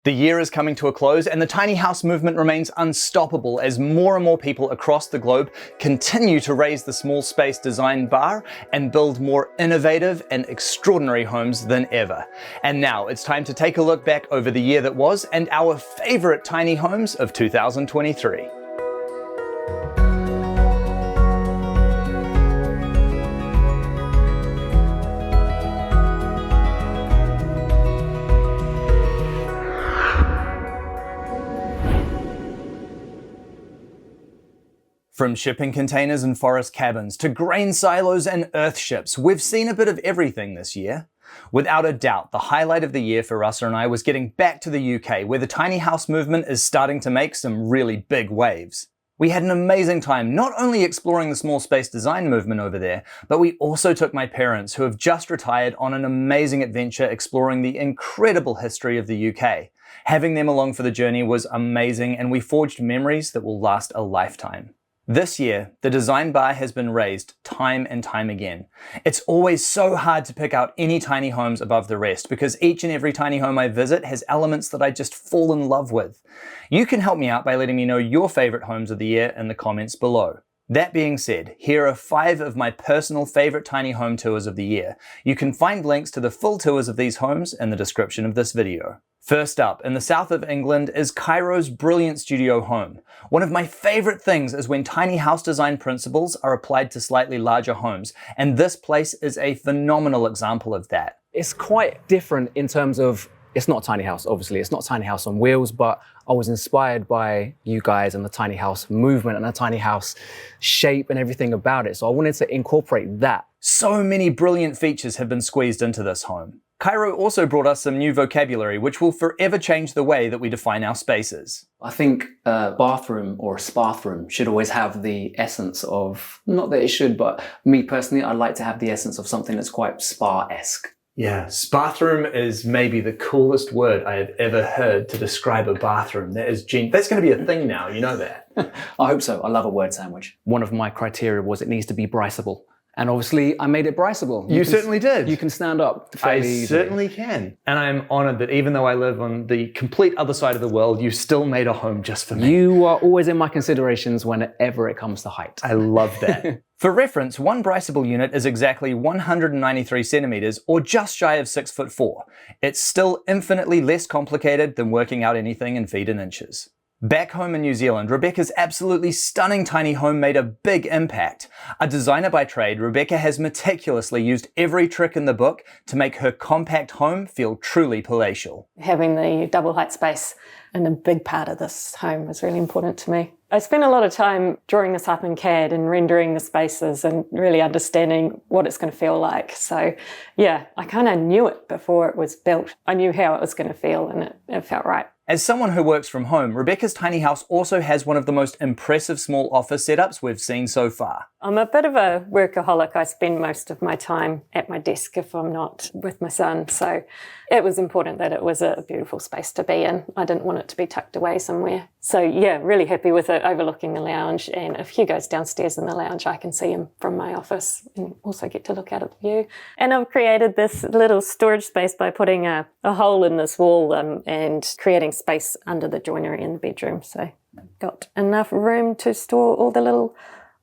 The year is coming to a close and the tiny house movement remains unstoppable as more and more people across the globe continue to raise the small space design bar and build more innovative and extraordinary homes than ever. And now it's time to take a look back over the year that was and our favorite tiny homes of 2023. From shipping containers and forest cabins to grain silos and earthships, we've seen a bit of everything this year. Without a doubt, the highlight of the year for Rasa and I was getting back to the UK, where the tiny house movement is starting to make some really big waves. We had an amazing time not only exploring the small space design movement over there, but we also took my parents, who have just retired, on an amazing adventure exploring the incredible history of the UK. Having them along for the journey was amazing, and we forged memories that will last a lifetime. This year, the design bar has been raised time and time again. It's always so hard to pick out any tiny homes above the rest because each and every tiny home I visit has elements that I just fall in love with. You can help me out by letting me know your favorite homes of the year in the comments below. That being said, here are 5 of my personal favorite tiny home tours of the year. You can find links to the full tours of these homes in the description of this video. First up, in the south of England, is Cairo's brilliant studio home. One of my favorite things is when tiny house design principles are applied to slightly larger homes, and this place is a phenomenal example of that. It's quite different in terms of, it's not a tiny house, obviously. It's not a tiny house on wheels, but I was inspired by you guys and the tiny house movement and the tiny house shape and everything about it. So I wanted to incorporate that. So many brilliant features have been squeezed into this home. Cairo also brought us some new vocabulary, which will forever change the way that we define our spaces. I think a bathroom or a spathroom should always have the essence of, not that it should, but me personally, I like to have the essence of something that's quite spa-esque. Yeah, spathroom is maybe the coolest word I have ever heard to describe a bathroom. That's going to be a thing now, you know that. I hope so. I love a word sandwich. One of my criteria was it needs to be Bryceable. And obviously, I made it Bryceable. You certainly did. You can stand up I fairly easily. certainly can. And I'm honored that even though I live on the complete other side of the world, you still made a home just for me. You are always in my considerations whenever it comes to height. I love that. For reference, one Bryceable unit is exactly 193 centimeters, or just shy of 6'4". It's still infinitely less complicated than working out anything in feet and inches. Back home in New Zealand, Rebecca's absolutely stunning tiny home made a big impact. A designer by trade, Rebecca has meticulously used every trick in the book to make her compact home feel truly palatial. Having the double height space and a big part of this home was really important to me. I spent a lot of time drawing this up in CAD and rendering the spaces and really understanding what it's going to feel like. So yeah, I kind of knew it before it was built. I knew how it was going to feel and it felt right. As someone who works from home, Rebecca's tiny house also has one of the most impressive small office setups we've seen so far. I'm a bit of a workaholic. I spend most of my time at my desk if I'm not with my son. So it was important that it was a beautiful space to be in. I didn't want it to be tucked away somewhere. So yeah, really happy with it, overlooking the lounge. And if Hugh goes downstairs in the lounge, I can see him from my office and also get to look out at the view. And I've created this little storage space by putting a hole in this wall and creating space under the joinery in the bedroom. So got enough room to store all the little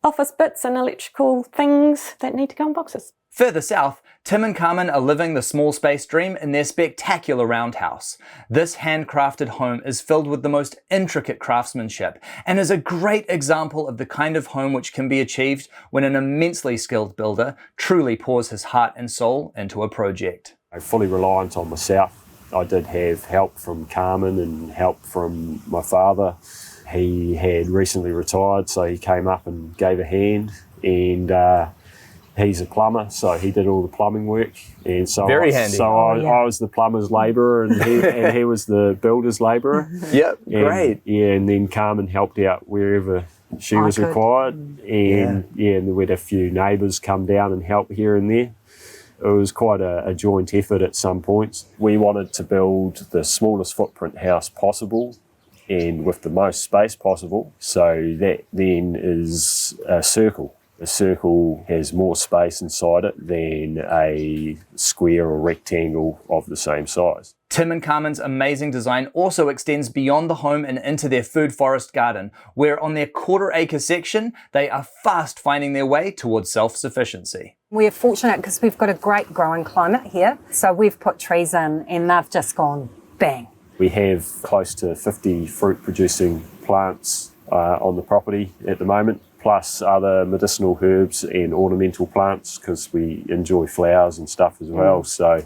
office bits and electrical things that need to go in boxes. Further south, Tim and Carmen are living the small space dream in their spectacular roundhouse. This handcrafted home is filled with the most intricate craftsmanship and is a great example of the kind of home which can be achieved when an immensely skilled builder truly pours his heart and soul into a project. I'm fully reliant on myself. I did have help from Carmen and help from my father. He had recently retired, so he came up and gave a hand, and he's a plumber, so he did all the plumbing work. And so Very handy. So I was the plumber's labourer and he was the builder's labourer. Yep, great. Yeah, and then Carmen helped out wherever she was required. And and we had a few neighbours come down and help here and there. It was quite a joint effort at some points. We wanted to build the smallest footprint house possible and with the most space possible. So that then is a circle. A circle has more space inside it than a square or rectangle of the same size. Tim and Carmen's amazing design also extends beyond the home and into their food forest garden, where on their quarter-acre section, they are fast finding their way towards self-sufficiency. We're fortunate because we've got a great growing climate here. So we've put trees in and they've just gone bang. We have close to 50 fruit-producing plants on the property at the moment, plus other medicinal herbs and ornamental plants because we enjoy flowers and stuff as well. So,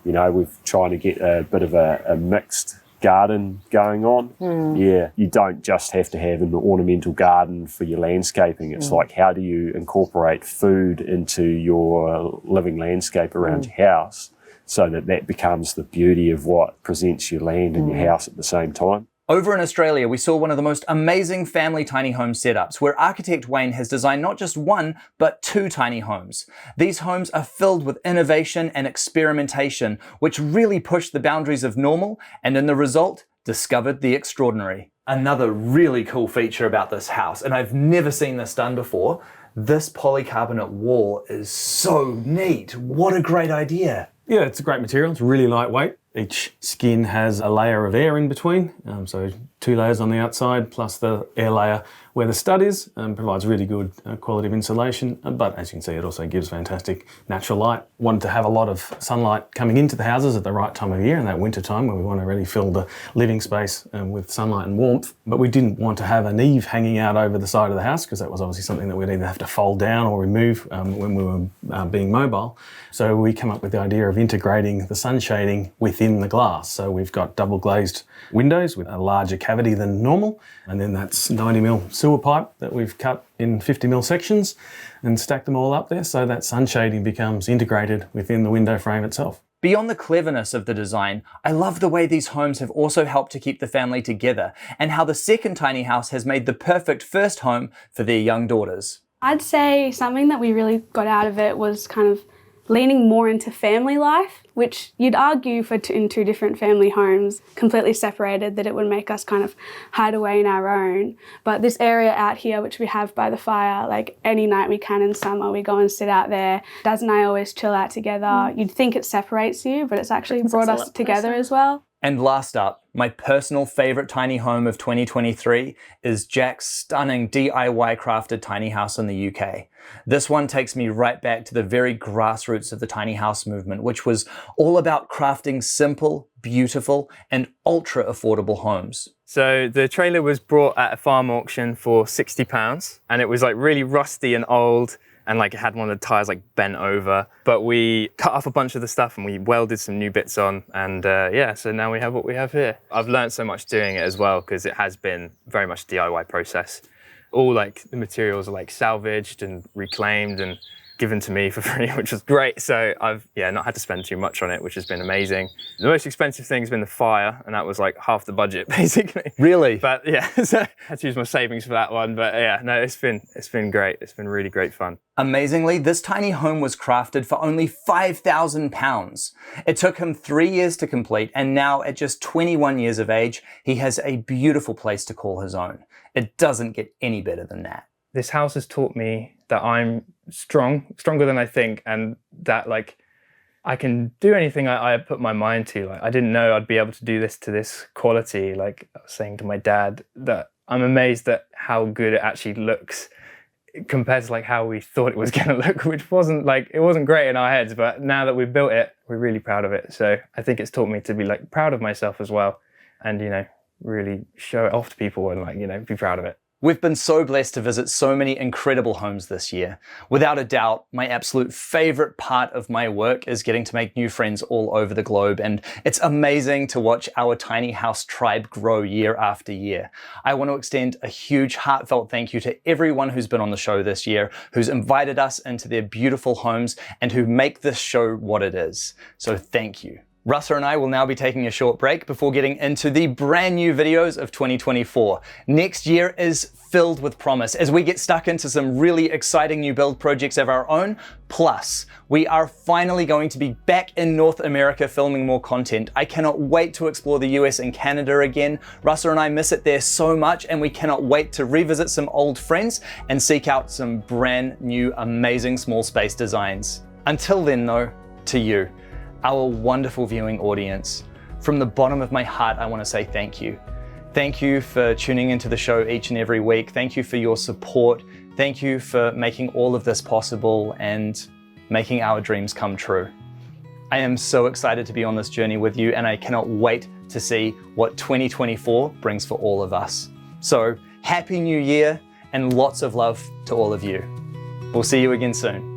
you know, we're trying to get a bit of a mixed garden going on. Yeah, you don't just have to have an ornamental garden for your landscaping. It's like, how do you incorporate food into your living landscape around your house so that that becomes the beauty of what presents your land and your house at the same time? Over in Australia, we saw one of the most amazing family tiny home setups where architect Wayne has designed not just one, but 2 tiny homes. These homes are filled with innovation and experimentation, which really pushed the boundaries of normal and in the result, discovered the extraordinary. Another really cool feature about this house, and I've never seen this done before, this polycarbonate wall is so neat. What a great idea. Yeah, it's a great material. It's really lightweight. Each skin has a layer of air in between, so 2 layers on the outside plus the air layer where the stud is, provides really good quality of insulation, but as you can see it also gives fantastic natural light. Wanted to have a lot of sunlight coming into the houses at the right time of year in that winter time when we want to really fill the living space with sunlight and warmth, but we didn't want to have an eave hanging out over the side of the house because that was obviously something that we'd either have to fold down or remove when we were being mobile. So we come up with the idea of integrating the sun shading within the glass. So we've got double glazed windows with a larger cavity than normal, and then that's 90mm sewer pipe that we've cut in 50mm sections and stacked them all up there so that sun shading becomes integrated within the window frame itself. Beyond the cleverness of the design, I love the way these homes have also helped to keep the family together and how the second tiny house has made the perfect first home for their young daughters. I'd say something that we really got out of it was kind of leaning more into family life, which you'd argue in 2 different family homes, completely separated, that it would make us kind of hide away in our own. But this area out here, which we have by the fire, like any night we can in summer, we go and sit out there. Daz and I always chill out together. You'd think it separates you, but it's actually brought us together as well. And last up, my personal favorite tiny home of 2023 is Jack's stunning DIY crafted tiny house in the UK. This one takes me right back to the very grassroots of the tiny house movement, which was all about crafting simple, beautiful, and ultra affordable homes. So the trailer was brought at a farm auction for £60, and it was like really rusty and old, and like it had one of the tires like bent over, but we cut off a bunch of the stuff and we welded some new bits on, and yeah, so now we have what we have here. I've learned so much doing it as well because it has been very much a DIY process. All like the materials are like salvaged and reclaimed and given to me for free, which was great. So I've not had to spend too much on it, which has been amazing. The most expensive thing has been the fire, and that was like half the budget basically. Really? But yeah, so I had to use my savings for that one. But yeah, no, it's been great. It's been really great fun. Amazingly, this tiny home was crafted for only £5,000. It took him 3 years to complete, and now at just 21 years of age, he has a beautiful place to call his own. It doesn't get any better than that. This house has taught me that I'm stronger than I think, and that like I can do anything I put my mind to. Like I didn't know I'd be able to do this to this quality. Like I was saying to my dad that I'm amazed at how good it actually looks compared to like how we thought it was going to look, which wasn't great in our heads, but now that we've built it, we're really proud of it. So I think it's taught me to be like proud of myself as well, and really show it off to people and be proud of it. We've been so blessed to visit so many incredible homes this year. Without a doubt, my absolute favorite part of my work is getting to make new friends all over the globe, and it's amazing to watch our tiny house tribe grow year after year. I want to extend a huge heartfelt thank you to everyone who's been on the show this year, who's invited us into their beautiful homes and who make this show what it is. So thank you. Rasa and I will now be taking a short break before getting into the brand new videos of 2024. Next year is filled with promise as we get stuck into some really exciting new build projects of our own. Plus, we are finally going to be back in North America filming more content. I cannot wait to explore the US and Canada again. Rasa and I miss it there so much, and we cannot wait to revisit some old friends and seek out some brand new amazing small space designs. Until then though, to you, our wonderful viewing audience, from the bottom of my heart, I want to say thank you. Thank you for tuning into the show each and every week. Thank you for your support. Thank you for making all of this possible and making our dreams come true. I am so excited to be on this journey with you, and I cannot wait to see what 2024 brings for all of us. So, Happy New Year and lots of love to all of you. We'll see you again soon.